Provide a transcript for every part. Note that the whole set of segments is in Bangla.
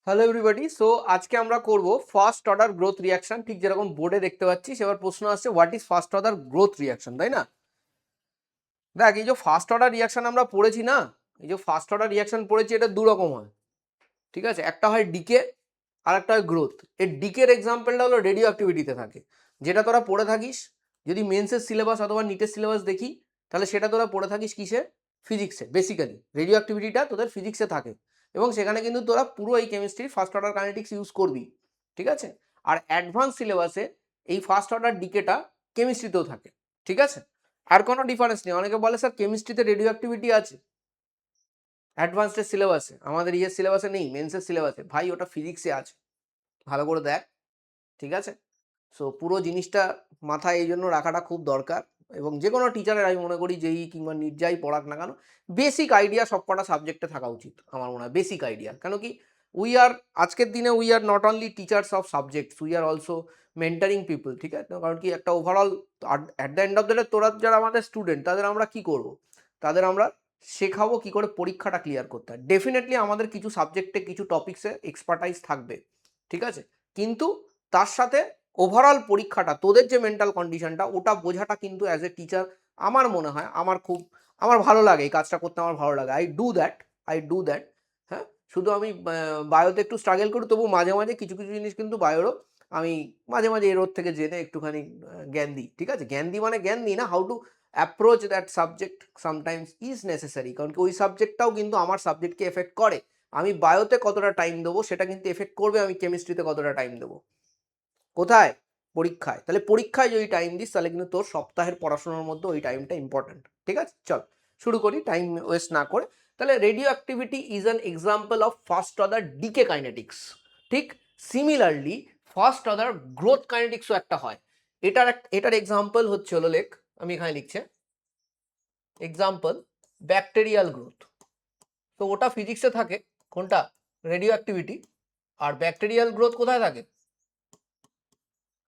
Hello everybody. সো আজকে আমরা করব ফার্স্ট অর্ডার গ্রোথ রিয়াকশন। ঠিক যেরকম বোর্ডে দেখতে পাচ্ছিস, এবার প্রশ্ন আসছে what is first order growth reaction, তাই না? দেখ, এই যে ফার্স্ট অর্ডার রিয়াকশন আমরা পড়েছি না, এই যে ফার্স্ট অর্ডার রিয়াকশন পড়েছি, এটা দু রকম হয়। ঠিক আছে, একটা হয় ডিকে আর একটা হয় গ্রোথ। এই ডিকের এক্সাম্পলটা হলো রেডিও অ্যাক্টিভিটিতে থাকে, যেটা তোরা পড়ে থাকিস যদি মেন্সের সিলেবাস অথবা নিটের সিলেবাস দেখি, তাহলে সেটা তোরা পড়ে থাকিস কিসে? ফিজিক্সে। বেসিক্যালি রেডিও অ্যাক্টিভিটিটা তোদের ফিজিক্সে থাকে এবং সেখানে কিন্তু তোরা পুরো এই chemistry first order kinetics use করবি। ঠিক আছে, আর অ্যাডভান্স সিলেবাসে এই ফার্স্ট অর্ডার ডিকেটা কেমিস্ট্রিতেও থাকে। ঠিক আছে, আর কোনো ডিফারেন্স নেই। অনেকে বলে স্যার কেমিস্ট্রিতে রেডিও অ্যাক্টিভিটি আছে অ্যাডভান্সডের সিলেবাসে, আমাদের ইয়ের সিলেবাসে নেই, মেন্সের সিলেবাসে। ভাই, ওটা ফিজিক্সে আছে, ভালো করে দেখ। ঠিক আছে, সো পুরো জিনিসটা মাথায় এই জন্য রাখাটা খুব দরকার। এবং যে কোনো টিচারের আমি মনে করি যেই কিংবা নিট যাই পড়াক না কেন, বেসিক আইডিয়া সব কটা সাবজেক্টে থাকা উচিত আমার মনে হয়। বেসিক আইডিয়া, কেন কি উই আর আজকের দিনে we are not only teachers of subjects, we are also মেন্টারিং people. ঠিক আছে, কারণ কি একটা overall at the end of the day তোরা যারা আমাদের স্টুডেন্ট, তাদের আমরা কি করব? তাদের আমরা শেখাবো কি করে পরীক্ষাটা ক্লিয়ার করতে হয়। ডেফিনেটলি আমাদের কিছু সাবজেক্টে কিছু টপিক্সে এক্সপার্টাইজ থাকবে, ঠিক আছে, কিন্তু তার সাথে ওভারঅল পরীক্ষাটা তোদের যে মেন্টাল কন্ডিশনটা ওটা বোঝাটা কিন্তু অ্যাজ এ টিচার আমার মনে হয় আমার ভালো লাগে। এই কাজটা করতে আমার ভালো লাগে। I do that. হ্যাঁ, শুধু আমি বায়োতে একটু স্ট্রাগল করি, তবু মাঝে মাঝে কিছু কিছু জিনিস কিন্তু বায়োরও আমি মাঝে মাঝে এর ওর থেকে জেনে একটুখানি জ্ঞান দিই। ঠিক আছে, জ্ঞান দিই মানে জ্ঞান দিই না, how to approach that subject sometimes is necessary. কারণ কি ওই সাবজেক্টটাও কিন্তু আমার সাবজেক্টকে এফেক্ট করে। আমি বায়োতে কতটা টাইম দেবো সেটা কিন্তু এফেক্ট করবে আমি কেমিস্ট্রিতে কতটা টাইম দেবো। কোথায়? পরীক্ষায়। তাহলে পরীক্ষায় যদি টাইম দিস, তাহলে কিন্তু তোর সপ্তাহের পড়াশোনার মধ্যে ওই টাইমটা ইম্পর্টেন্ট। ঠিক আছে, চল শুরু করি টাইম ওয়েস্ট না করে। তাহলে radioactivity is an example of first order decay kinetics. ঠিক সিমিলারলি ফার্স্ট অর্ডার গ্রোথ কাইনেটিক্সও একটা হয়। এটার এক্সাম্পল হচ্ছে হলো, লেখ, আমি এখানে লিখছে এক্সাম্পল ব্যাকটেরিয়াল গ্রোথ। তো ওটা ফিজিক্সে থাকে, কোনটা? Radioactivity. আর ব্যাকটেরিয়াল গ্রোথ কোথায় থাকে?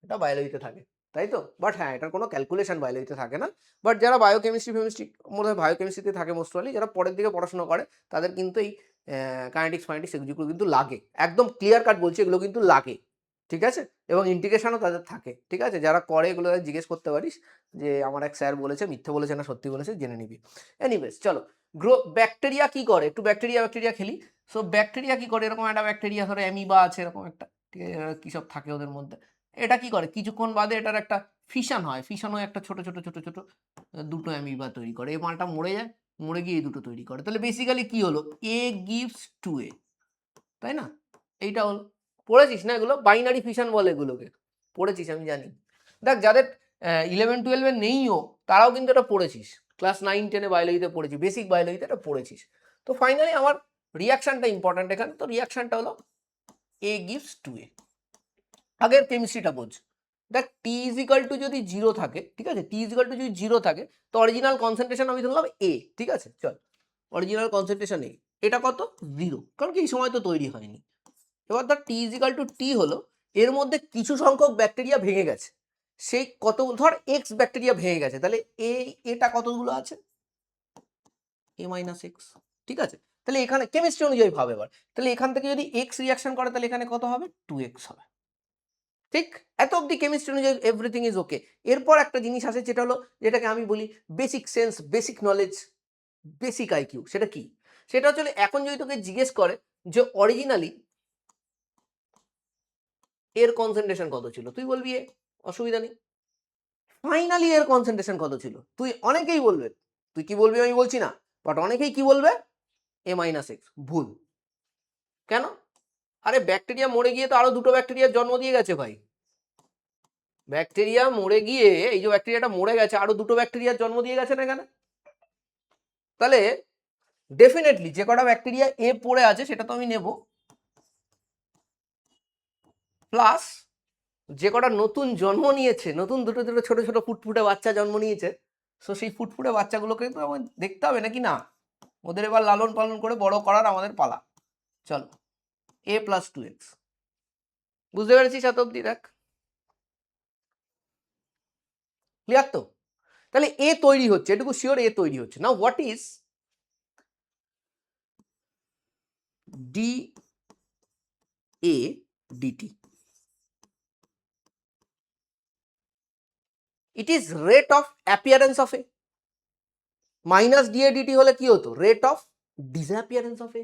এটা বায়োলজিতে থাকে, তাই তো? বাট হ্যাঁ, এটার কোনো ক্যালকুলেশন বায়োলজিতে থাকে না। বাট যারা বায়োকেমিস্ট্রি মনে হয় বায়োকেমিস্ট্রিতে থাকে মোস্টলি, যারা পরের দিকে পড়াশোনা করে তাদের কিন্তু এই কাইনেটিক্স ফাইনেটিক্স এগুলো কিন্তু লাগে। একদম ক্লিয়ার কাট বলছি, এগুলো কিন্তু লাগে। ঠিক আছে, এবং ইন্টিগ্রেশনও তাদের থাকে। ঠিক আছে, যারা করে এগুলো তাদের জিজ্ঞেস করতে পারিস যে আমার এক স্যার বলেছে, মিথ্যে বলেছে না সত্যি বলেছে, জেনে নিবি। এনিওয়েজ চলো, ব্যাকটেরিয়া কি করে, একটু ব্যাকটেরিয়া খেলি। সো ব্যাকটেরিয়া কি করে, এরকম একটা ব্যাকটেরিয়া ধরো অ্যামিবা আছে, এরকম একটা, ঠিক আছে, কী সব থাকে ওদের মধ্যে। এটা কি করে, কিছুক্ষণ বাদে এটার একটা ফিশন হয়, ফিশন হয়ে একটা ছোট ছোট ছোট ছোট দুটো অ্যামিবা তৈরি করে। এই মালটা মরে যায়, মরে গিয়ে এই দুটো তৈরি করে। তাহলে বেসিক্যালি কি হলো, এ গিভস টু এ, তাই না? এইটা হলো, পড়েছিস না এগুলো? বাইনারি ফিশন বলে এগুলোকে, পড়েছিস আমি জানি। দেখ, যাদের 11-12 নেইও তারাও কিন্তু এটা পড়েছিস, ক্লাস 9-10 বায়োলজিতে পড়েছিস, বেসিক বায়োলজিতে এটা পড়েছিস। তো ফাইনালি আমার রিয়াকশনটা ইম্পর্টেন্ট এখানে। তো রিয়াকশনটা হলো এ গিভস টু এ। আগের কেমিস্ট্রিটা বোঝ। দেখ, টি ইজ ইকাল টু যদি জিরো থাকে, ঠিক আছে, টি ইজ ইকাল টু যদি জিরো থাকে, তো অরিজিনাল কনসেন্ট্রেশন আমি ধরলাম এ। ঠিক আছে, চল, অরিজিনাল কনসেন্ট্রেশন এ, এটা কত? জিরো, কারণ কি এই সময় তো তৈরি হয়নি। এবার ধর টি ইজ ইকাল টু টি হলো, এর মধ্যে কিছু সংখ্যক ব্যাকটেরিয়া ভেঙে গেছে, সেই কত, ধর এক্স ব্যাকটেরিয়া ভেঙে গেছে, তাহলে এটা কতগুলো আছে? এ মাইনাস এক্স। ঠিক আছে, তাহলে এখানে কেমিস্ট্রি অনুযায়ী ভাবে এবার, তাহলে এখান থেকে যদি এক্স রিয়াকশন করে তাহলে এখানে কত হবে? 2x হবে। ঠিক, এত অব্দি কেমিস্ট্রি অনুযায়ী এভরিথিং ইজ ওকে। এরপর একটা জিনিস আছে, যেটা হলো, যেটাকে আমি বলি basic sense, basic knowledge, basic IQ. সেটা কি? সেটা হচ্ছে, এখন যদি তোকে জিজ্ঞেস করে যে অরিজিনালি এর কনসেন্ট্রেশন কত ছিল, তুই বলবি এ, অসুবিধা নেই। ফাইনালি এর কনসেন্ট্রেশন কত ছিল, তুই অনেকেই বলবে, তুই কি বলবি আমি বলছি না, বাট অনেকেই কি বলবে? এ মাইনাস এক্স। ভুল। কেন? আরে ব্যাকটেরিয়া মরে গিয়ে তো আরো দুটো ব্যাকটেরিয়ার জন্ম দিয়ে গেছে ভাই। ব্যাকটেরিয়া মরে গিয়ে, এই যে ব্যাকটেরিয়াটা মরে গেছে, আরো দুটো ব্যাকটেরিয়ার জন্ম দিয়ে গেছে না এখানে। তাহলে ডেফিনেটলি যে কটা ব্যাকটেরিয়া এ পড়ে আছে সেটা তো আমি নেব, প্লাস যে কটা নতুন জন্ম নিয়েছে, নতুন দুটো দুটো ছোট ছোট ফুটফুটে বাচ্চা জন্ম নিয়েছে, সো সেই ফুটফুটে বাচ্চাগুলোকে তো আমাদের দেখতে হবে নাকি না? ওদের এবার লালন পালন করে বড় করার আমাদের পালা। চলো, এ প্লাস 2x। বুঝতে পেরেছিস এত অব্দি? দেখ, ক্লিয়ার তো? তাহলে এ তৈরি হচ্ছে, এটুকু শিওর, এ তৈরি হচ্ছে। Now what is D A dt. It is rate of appearance of A. Minus dA dt হলে কি হতো? Rate of disappearance of A.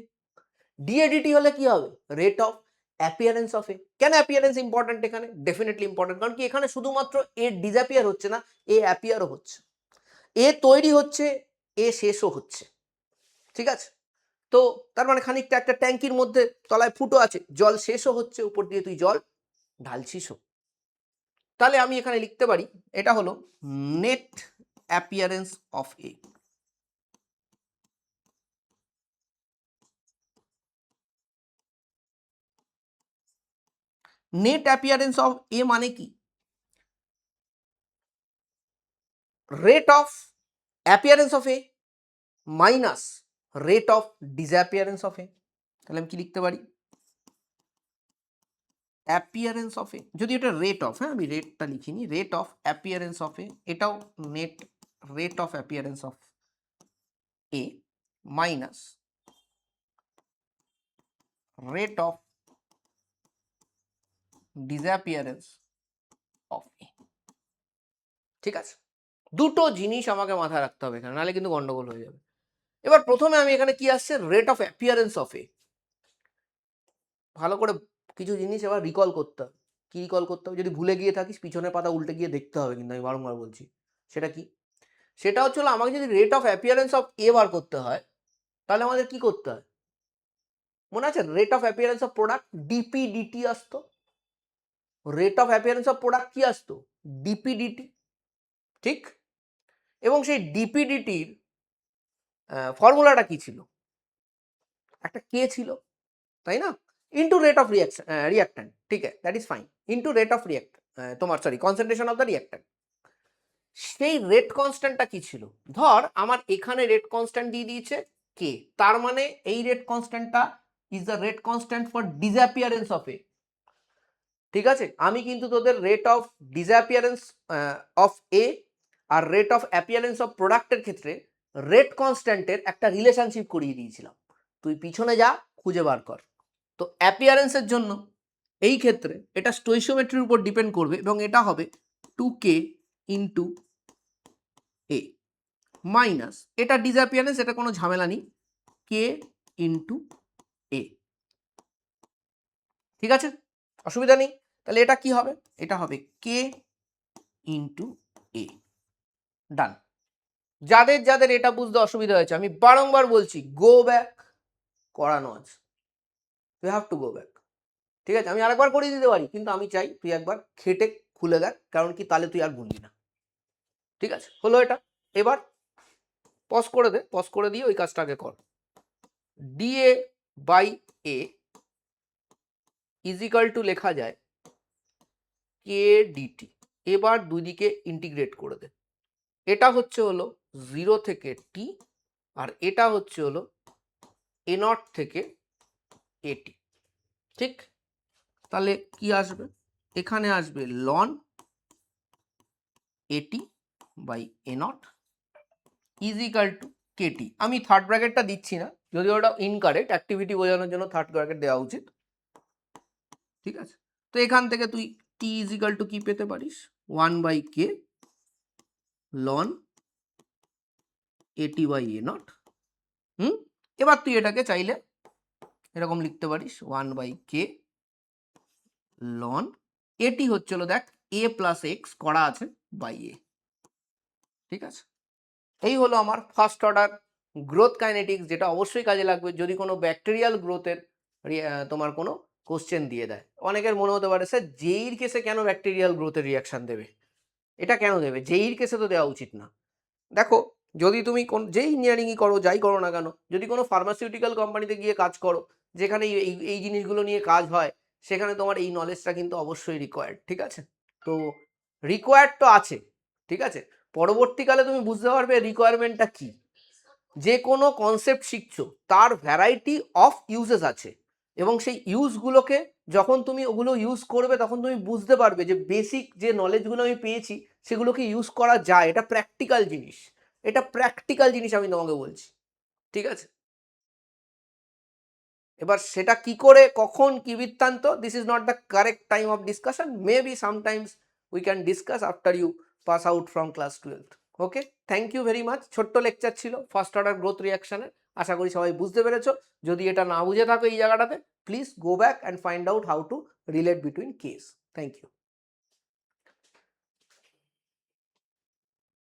dA dt হলে কি হবে? রেট অফ অ্যাপিয়ারেন্স অফ এ। কেন অ্যাপিয়ারেন্স ইম্পর্টেন্ট এখানে? ডেফিনেটলি ইম্পর্টেন্ট, কারণ কি এখানে শুধুমাত্র এ ডিসঅ্যাপিয়ার হচ্ছে না, এ অ্যাপিয়ারও হচ্ছে, এ তৈরি হচ্ছে, এ শেষও হচ্ছে। ঠিক আছে, তো তার মানে খানিকটা একটা ট্যাঙ্কির মধ্যে তলায় ফুটো আছে, জল শেষও হচ্ছে, উপর দিয়ে তুই জল ঢালছিসও। তাহলে আমি এখানে লিখতে পারি এটা হলো net appearance of A. Net appearance of A মানে কি? Rate of appearance of A minus rate of disappearance of A. তাহলে আমি কি লিখতে পারি? অ্যাপিয়ারেন্স অফ এ, যদি এটা রেট অফ, হ্যাঁ আমি রেটটা লিখিনি, rate of appearance of A, এটাও net rate of appearance of A minus rate of disappearance of A. ঠিক আছে, দুটো জিনিস আমাকে মাথায় রাখতে হবে এখানে, নাহলে কিন্তু গন্ডগোল হয়ে যাবে। এবার প্রথমে আমি এখানে কি আসছে? রেট অফ অ্যাপিয়ারেন্স অফ এ। ভালো করে কিছু জিনিস এবার রিকল করতে হবে। কি রিকল করতে হবে? যদি ভুলে গিয়ে থাকিস পিছনের পাতা উল্টে গিয়ে দেখতে হবে, কিন্তু আমি বারংবার বলছি। সেটা কি? সেটা হচ্ছে হলো, আমাকে যদি rate of appearance of A বার করতে হয়, তাহলে আমাদের কি করতে হয়? মনে আছে rate of appearance of product dp dt আসতো। Rate of appearance of product কি আসতো? Dp dt. ঠিক, এবং সেই ডিপি ডিটির ফর্মুলাটা কি ছিল? একটা কে ছিল, তাই না? Into rate of reactant. ঠিক আছে, that is fine. Into rate of react, তোমার sorry concentration of the reactant. সেই রেট কনস্ট্যান্টটা কি ছিল? ধর আমার এখানে রেট কনস্ট্যান্ট দিয়ে দিয়েছে কে, তার মানে এই রেট কনস্ট্যান্টটা is the rate constant for disappearance of A. ঠিক আছে, আমি কিন্তু তোদের rate of disappearance of A আর রেট অফ অ্যাপিয়ারেন্স অফ প্রোডাক্টের ক্ষেত্রে রেট কনস্ট্যান্টের একটা রিলেশনশিপ করিয়ে দিয়েছিলাম। তুই পিছনে যা, খুঁজে বার কর। তো অ্যাপিয়ারেন্সের জন্য এই ক্ষেত্রে এটা স্টোইশিওমেট্রির উপর ডিপেন্ড করবে, এবং এটা হবে 2k ইন্টু এ মাইনাস, এটা ডিসঅ্যাপিয়ারেন্স, এটা কোনো ঝামেলা নেই, কে ইন্টু এ। ঠিক আছে, অসুবিধা নেই। তাহলে এটা কি হবে? এটা হবে কে ইন্টু এ। ডান। যাদের যাদের এটা বুঝতে অসুবিধা হয়েছে, আমি বারংবার বলছি গো ব্যাক করানো আছে, you have to go back. ঠিক আছে, আমি আরেকবার করিয়ে দিতে পারি, কিন্তু আমি চাই তুই একবার খেটে খুলে দেখ, কারণ কি তাহলে তুই আর ভুলবি না। ঠিক আছে, হলো এটা। এবার পজ করে দে, পজ করে দিয়ে ওই কাজটা আগে কর। DA by A is equal to লেখা যায় কে ডিটি। এবার দুই দিকে ইন্টিগ্রেট করে দে। এটা হচ্ছে হলো 0 থেকে টি, আর এটা হচ্ছে হলো এ নট থেকে এটি। ঠিক, তাহলে কি আসবে? এখানে আসবে লন এটি by A naught is equal to KT. আমি থার্ড ব্র্যাকেটটা দিচ্ছি না, যদি ওটা ইনকারেক্ট, অ্যাক্টিভিটি বোঝানোর জন্য থার্ড ব্র্যাকেট দেওয়া উচিত। ঠিক আছে, তো এখান থেকে তুই টি ইজ ইকাল টু কি পেতে পারিস? 1/k লন এটি বাই এ নট। এবার তুই এটাকে চাইলে এরকম লিখতে পারিস 1/k লন এটি হচ্ছিল, দেখ এ প্লাস এক্স করা আছে বাই এ। ঠিক আছে, এই হলো আমার ফার্স্ট অর্ডার গ্রোথ কাইনেটিক্স, যেটা অবশ্যই কাজে লাগবে যদি কোনো ব্যাকটেরিয়াল গ্রোথের তোমার কোনো কোশ্চেন দিয়ে দেয়। অনেকের মনে হতে পারে স্যার জেইর কেসে কেন ব্যাকটেরিয়াল গ্রোথের রিয়াকশন দেবে, এটা কেন দেবে? জেইর কেসে তো দেওয়া উচিত না। দেখো, যদি তুমি কোন যেই ইঞ্জিনিয়ারিংই করো, যাই করো না কেন, যদি কোনো ফার্মাসিউটিক্যাল কোম্পানিতে গিয়ে কাজ করো, যেখানে এই এই জিনিসগুলো নিয়ে কাজ হয়, সেখানে তোমার এই নলেজটা কিন্তু অবশ্যই রিকোয়ার্ড। ঠিক আছে, তো রিকোয়ার্ড তো আছে। ঠিক আছে, পরবর্তীকালে তুমি বুঝতে পারবে রিকোয়ারমেন্টটা কি। যে কোনো কনসেপ্ট শিখছো, তার ভ্যারাইটি অফ ইউজেস আছে, এবং সেই ইউজগুলোকে যখন তুমি ওগুলো ইউজ করবে, তখন তুমি বুঝতে পারবে যে বেসিক যে নলেজগুলো আমি পেয়েছি সেগুলোকে ইউজ করা যায়। এটা প্র্যাকটিক্যাল জিনিস, এটা প্র্যাকটিক্যাল জিনিস আমি তোমাকে বলছি। ঠিক আছে। এবার সেটা কি করে, কখন, কি বৃত্তান্ত, this is not the correct time of discussion, maybe sometimes we can discuss after you pass out from class 12th। Okay, thank you very much. ছোট্ট লেকচার ছিল ফার্স্ট অর্ডার গ্রোথ রিয়াকশনের, আশা করি সবাই বুঝতে পেরেছো। যদি এটা না বুঝে থাকো এই জায়গাটাতে, please go back and find out how to relate between case. Thank you.